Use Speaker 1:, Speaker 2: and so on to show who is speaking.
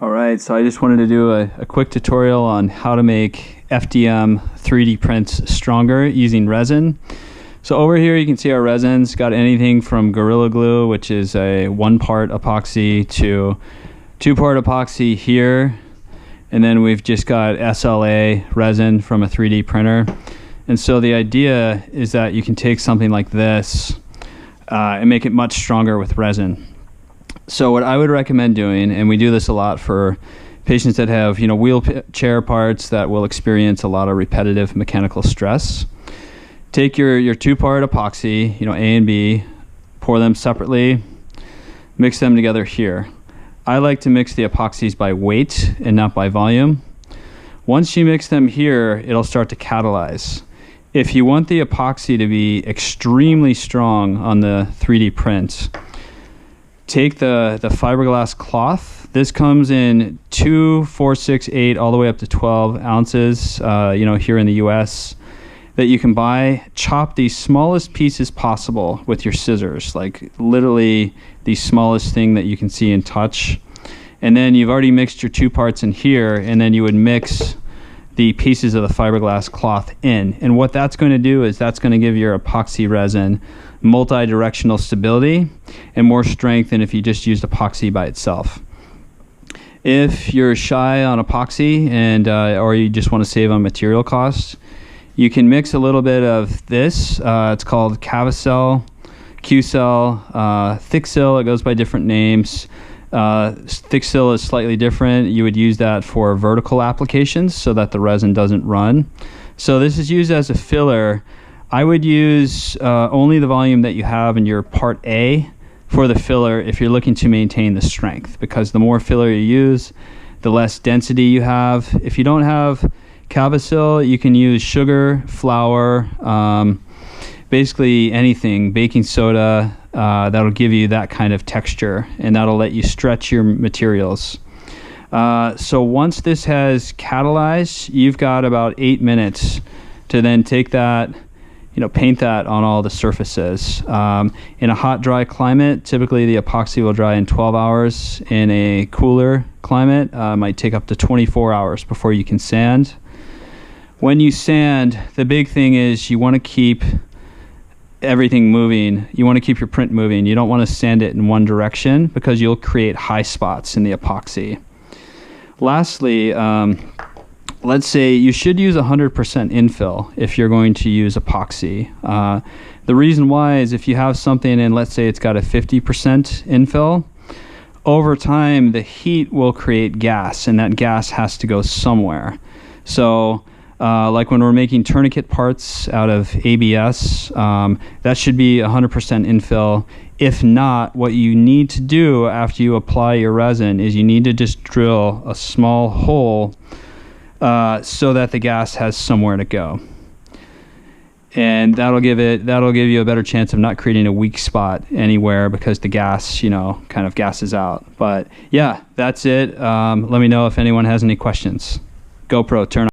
Speaker 1: Alright, so I just wanted to do a quick tutorial on how to make FDM 3D prints stronger using resin. So over here you can see our resins got anything from Gorilla Glue, which is a 1-part epoxy, to 2-part epoxy here, and then we've just got SLA resin from a 3D printer. And so the idea is that you can take something like this and make it much stronger with resin. So what I would recommend doing, and we do this a lot for patients that have, wheelchair parts that will experience a lot of repetitive mechanical stress. Take your 2-part epoxy, A and B, pour them separately, mix them together here. I like to mix the epoxies by weight and not by volume. Once you mix them here, it'll start to catalyze. If you want the epoxy to be extremely strong on the 3D print, take the Fiberglass Cloth. This comes in 2, 4, 6, 8, all the way up to 12 ounces, here in the US, that you can buy. Chop the smallest pieces possible with your scissors, like literally the smallest thing that you can see and touch. And then you've already mixed your 2 parts in here, and then you would mix the pieces of the Fiberglass Cloth in. And what that's going to do is that's going to give your epoxy resin multi-directional stability and more strength than if you just used epoxy by itself. If you're shy on epoxy and or you just want to save on material costs, you can mix a little bit of this. It's called Cavicel, Q-Cell, Thick-Cell. It goes by different names. Thick-Cell is slightly different. You would use that for vertical applications so that the resin doesn't run. So this is used as a filler. I would use only the volume that you have in your part A for the filler if you're looking to maintain the strength, because the more filler you use, the less density you have. If you don't have Cavicel, you can use sugar, flour, basically anything, baking soda, that'll give you that kind of texture, and that'll let you stretch your materials. So once this has catalyzed, you've got about 8 minutes to then take that, paint that on all the surfaces. In a hot, dry climate, typically the epoxy will dry in 12 hours. In a cooler climate, it might take up to 24 hours before you can sand. When you sand, the big thing is you want to keep everything moving. You want to keep your print moving. You don't want to sand it in one direction because you'll create high spots in the epoxy. Lastly, let's say you should use 100% infill if you're going to use epoxy. The reason why is if you have something and let's say it's got a 50% infill, over time the heat will create gas, and that gas has to go somewhere. So like when we're making tourniquet parts out of ABS, that should be 100% infill. If not, what you need to do after you apply your resin is you need to just drill a small hole so that the gas has somewhere to go. And that'll give you a better chance of not creating a weak spot anywhere because the gas, kind of gasses out. But yeah, that's it. Let me know if anyone has any questions. GoPro, turn on.